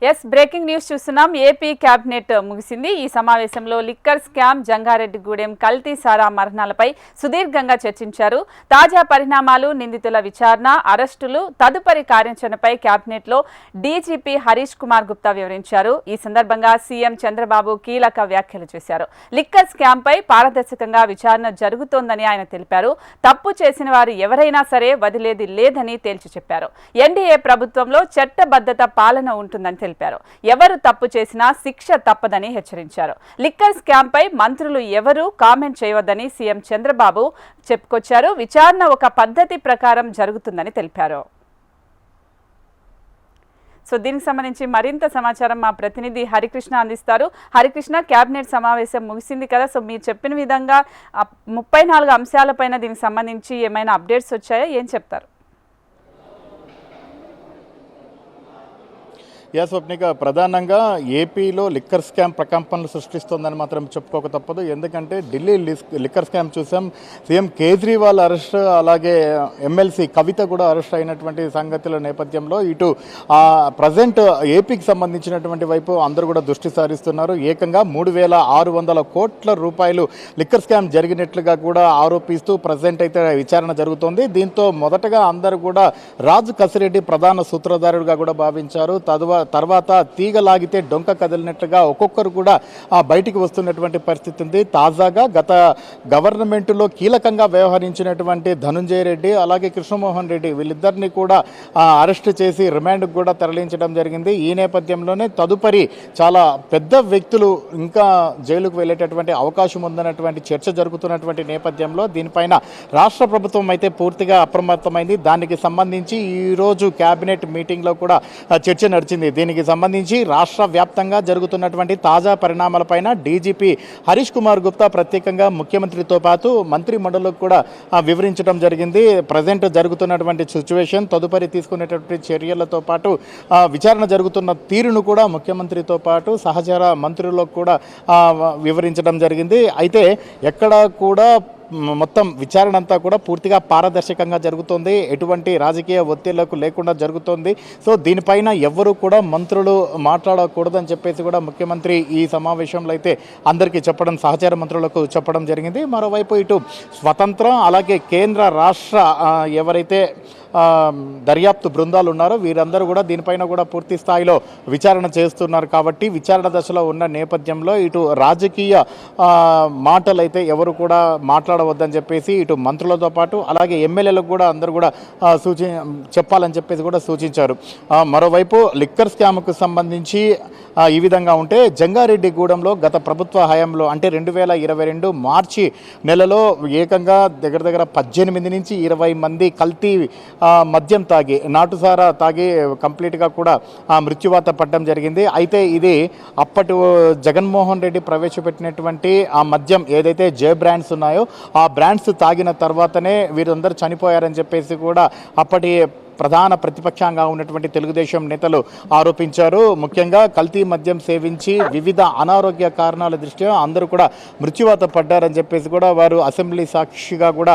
Yes breaking news చూస్తున్నాం. AP cabinet ముగిసింది. ఈ సమావేశంలో లిక్కర్ స్కామ్, జంగారెడ్డిగూడెం కల్తీ సారా మరణాలపై సుదీర్ఘంగా చర్చించారు. తాజా పరిణామాలు, నిందితుల విచారణ, అరెస్టులు, తదుపరి కార్యాచరణపై కేబినెట్లో డీజీపీ హరీష్ కుమార్ గుప్తా వివరించారు. ఈ సందర్భంగా సీఎం చంద్రబాబు కీలక వ్యాఖ్యలు చేశారు. లిక్కర్ స్కామ్ పై పారదర్శకంగా విచారణ జరుగుతోందని ఆయన తెలిపారు. తప్పు చేసిన వారు ఎవరైనా సరే వదిలేది లేదని తేల్చి చెప్పారు. ఎన్డీఏ ప్రభుత్వంలో చట్టబద్ధత పాలన ఉంటుందని తెలిపారు. ఎవరు తప్పు చేసినా శిక్ష తప్పదని హెచ్చరించారు. లిక్కర్ స్కామ్ పై మంత్రులు ఎవరూ కామెంట్ చేయవద్దని సీఎం చంద్రబాబు చెప్పుకొచ్చారు. విచారణ ఒక పద్ధతి ప్రకారం జరుగుతుందని తెలిపారు. సో దీనికి సంబంధించి మరింత సమాచారం మా ప్రతినిధి హరికృష్ణ అందిస్తారు. హరికృష్ణ, కేబినెట్ సమావేశం ముగిసింది కదా, సో మీరు చెప్పిన విధంగా 34 అంశాలపైన దీనికి సంబంధించి ఏమైనా అప్డేట్స్ వచ్చాయా, ఏం చెప్తారు? స్వప్నిక, ప్రధానంగా ఏపీలో లిక్కర్ స్కామ్ ప్రకంపనలు సృష్టిస్తోందని మాత్రం చెప్పుకోక తప్పదు. ఎందుకంటే ఢిల్లీ లిక్కర్ స్కామ్ చూసాం, సీఎం కేజ్రీవాల్ అరెస్ట్, అలాగే ఎమ్మెల్సీ కవిత కూడా అరెస్ట్ అయినటువంటి సంగతుల నేపథ్యంలో ఇటు ప్రజెంట్ ఏపీకి సంబంధించినటువంటి వైపు అందరూ కూడా దృష్టి సారిస్తున్నారు. ఏకంగా 3,600 కోట్ల రూపాయలు లిక్కర్ స్కామ్ జరిగినట్లుగా కూడా ఆరోపిస్తూ ప్రజెంట్ అయితే విచారణ జరుగుతోంది. దీంతో మొదటగా అందరూ కూడా రాజు కసిరెడ్డి ప్రధాన సూత్రధారుడిగా కూడా భావించారు. తర్వాత తీగ లాగితే డొంక కదిలినట్లుగా ఒక్కొక్కరు కూడా బయటికి వస్తున్నటువంటి పరిస్థితి ఉంది. తాజాగా గత గవర్నమెంట్లో కీలకంగా వ్యవహరించినటువంటి ధనుంజయ రెడ్డి, అలాగే కృష్ణమోహన్ రెడ్డి, వీళ్ళిద్దరినీ కూడా అరెస్ట్ చేసి రిమాండ్కు కూడా తరలించడం జరిగింది. ఈ నేపథ్యంలోనే తదుపరి చాలా పెద్ద వ్యక్తులు ఇంకా జైలుకు వెళ్ళేటటువంటి అవకాశం ఉందన్నటువంటి చర్చ జరుగుతున్నటువంటి నేపథ్యంలో దీనిపైన రాష్ట్ర ప్రభుత్వం అయితే పూర్తిగా అప్రమత్తమైంది. దానికి సంబంధించి ఈరోజు కేబినెట్ మీటింగ్లో కూడా చర్చ నడిచింది. దీనికి సంబంధించి రాష్ట్ర వ్యాప్తంగా జరుగుతున్నటువంటి తాజా పరిణామాలపైన డీజీపీ హరీష్ కుమార్ గుప్తా ప్రత్యేకంగా ముఖ్యమంత్రితో పాటు మంత్రి మండలికి కూడా వివరించడం జరిగింది. ప్రజెంట్ జరుగుతున్నటువంటి సిచ్యువేషన్, తదుపరి తీసుకునేటటువంటి చర్యలతో పాటు విచారణ జరుగుతున్న తీరును కూడా ముఖ్యమంత్రితో పాటు సహచర మంత్రులకు కూడా వివరించడం జరిగింది. అయితే ఎక్కడ కూడా మొత్తం విచారణ అంతా కూడా పూర్తిగా పారదర్శకంగా జరుగుతోంది, ఎటువంటి రాజకీయ ఒత్తిళ్లకు లేకుండా జరుగుతోంది. సో దీనిపైన ఎవరు కూడా మంత్రులు మాట్లాడకూడదని చెప్పేసి కూడా ముఖ్యమంత్రి ఈ సమావేశంలో అయితే అందరికీ చెప్పడం, సహచార మంత్రులకు చెప్పడం జరిగింది. మరోవైపు ఇటు స్వతంత్రం, అలాగే కేంద్ర రాష్ట్ర ఎవరైతే దర్యాప్తు బృందాలు ఉన్నారో వీరందరూ కూడా దీనిపైన కూడా పూర్తి స్థాయిలో విచారణ చేస్తున్నారు. కాబట్టి విచారణ దశలో ఉన్న నేపథ్యంలో ఇటు రాజకీయ మాటలు అయితే ఎవరు కూడా మాట్లాడవద్దని చెప్పేసి ఇటు మంత్రులతో పాటు అలాగే ఎమ్మెల్యేలకు కూడా అందరూ కూడా చెప్పాలని చెప్పేసి కూడా సూచించారు. మరోవైపు లిక్కర్ స్కామ్కు సంబంధించి ఈ విధంగా ఉంటే జంగారెడ్డిగూడెంలో గత ప్రభుత్వ హయాంలో అంటే 2022 మార్చి నెలలో ఏకంగా దగ్గర 18 నుంచి 20 మంది కల్తీ మద్యం తాగి, నాటుసారా తాగి కంప్లీట్గా కూడా మృత్యువాత పడడం జరిగింది. అయితే ఇది అప్పటి జగన్మోహన్ రెడ్డి ప్రవేశపెట్టినటువంటి ఆ మద్యం ఏదైతే జే బ్రాండ్స్ ఉన్నాయో ఆ బ్రాండ్స్ తాగిన తర్వాతనే వీరందరూ చనిపోయారని చెప్పేసి కూడా అప్పటి ప్రధాన ప్రతిపక్షంగా ఉన్నటువంటి తెలుగుదేశం నేతలు ఆరోపించారు. ముఖ్యంగా కల్తీ మద్యం సేవించి వివిధ అనారోగ్య కారణాల దృష్ట్యా అందరూ కూడా మృత్యువాత పడ్డారని చెప్పేసి కూడా వారు అసెంబ్లీ సాక్షిగా కూడా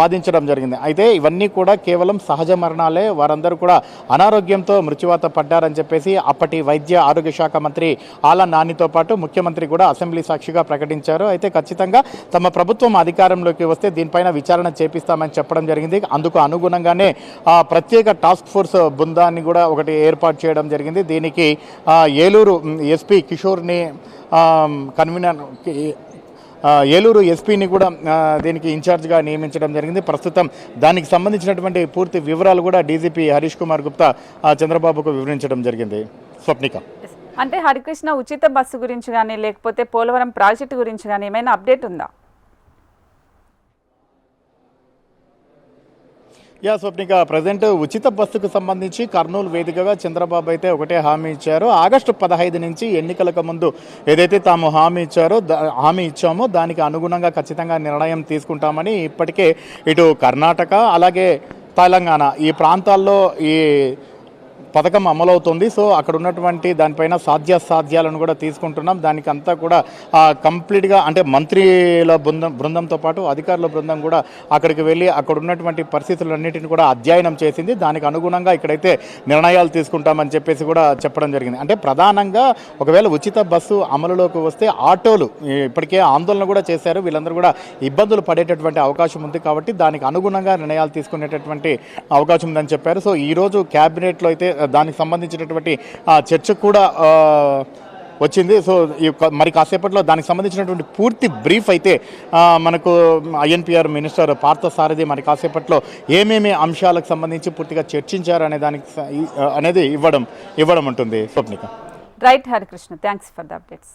వాదించడం జరిగింది. అయితే ఇవన్నీ కూడా కేవలం సహజ మరణాలే, వారందరూ కూడా అనారోగ్యంతో మృత్యువాత పడ్డారని చెప్పేసి అప్పటి వైద్య ఆరోగ్య శాఖ మంత్రి ఆళ్ల నానితో పాటు ముఖ్యమంత్రి కూడా అసెంబ్లీ సాక్షిగా ప్రకటించారు. అయితే ఖచ్చితంగా తమ ప్రభుత్వం అధికారంలోకి వస్తే దీనిపైన విచారణ చేపిస్తామని చెప్పడం జరిగింది. అందుకు అనుగుణంగానే ప్రత్యేక టాస్క్ ఫోర్స్ బృందాన్ని కూడా ఒకటి ఏర్పాటు చేయడం జరిగింది. దీనికి ఏలూరు ఎస్పీ కిషోర్ని కన్వీనర్, ఏలూరు ఎస్పీని కూడా దీనికి ఇన్ఛార్జ్గా నియమించడం జరిగింది. ప్రస్తుతం దానికి సంబంధించినటువంటి పూర్తి వివరాలు కూడా డీజీపీ హరీష్ కుమార్ గుప్తా చంద్రబాబుకు వివరించడం జరిగింది. స్వప్నిక, అంటే హరికృష్ణ, ఉచిత బస్సు గురించి కానీ లేకపోతే పోలవరం ప్రాజెక్టు గురించి కానీ ఏమైనా అప్డేట్ ఉందా? స్వప్నిక, ప్రజెంట్ ఉచిత బస్సుకు సంబంధించి కర్నూలు వేదికగా చంద్రబాబు అయితే ఒకటే హామీ ఇచ్చారు. ఆగస్టు 15 నుంచి ఎన్నికలకు ముందు ఏదైతే తాము హామీ ఇచ్చామో దానికి అనుగుణంగా ఖచ్చితంగా నిర్ణయం తీసుకుంటామని ఇప్పటికే ఇటు కర్ణాటక అలాగే తెలంగాణ ఈ ప్రాంతాల్లో ఈ పథకం అమలవుతుంది. సో అక్కడ ఉన్నటువంటి దానిపైన సాధ్యాసాధ్యాలను కూడా తీసుకుంటున్నాం. దానికి అంతా కూడా కంప్లీట్గా అంటే మంత్రుల బృందంతో పాటు అధికారుల బృందం కూడా అక్కడికి వెళ్ళి అక్కడ ఉన్నటువంటి పరిస్థితులన్నింటినీ కూడా అధ్యయనం చేసింది. దానికి అనుగుణంగా ఇక్కడైతే నిర్ణయాలు తీసుకుంటామని చెప్పేసి కూడా చెప్పడం జరిగింది. అంటే ప్రధానంగా ఒకవేళ ఉచిత బస్సు అమలులోకి వస్తే ఆటోలు ఇప్పటికే ఆందోళన కూడా చేశారు. వీళ్ళందరూ కూడా ఇబ్బందులు పడేటటువంటి అవకాశం ఉంది కాబట్టి దానికి అనుగుణంగా నిర్ణయాలు తీసుకునేటటువంటి అవకాశం ఉందని చెప్పారు. సో ఈరోజు క్యాబినెట్లో అయితే దానికి సంబంధించినటువంటి చర్చ కూడా వచ్చింది. సో మరి కాసేపట్లో దానికి సంబంధించినటువంటి పూర్తి బ్రీఫ్ అయితే మనకు ఐఎన్పిఆర్ మినిస్టర్ పార్థసారథి మరి కాసేపట్లో ఏమేమి అంశాలకు సంబంధించి పూర్తిగా చర్చించారు అనే దానికి అనేది ఇవ్వడం ఉంటుంది. Swapnika. Right Harikrishna, thanks for the updates.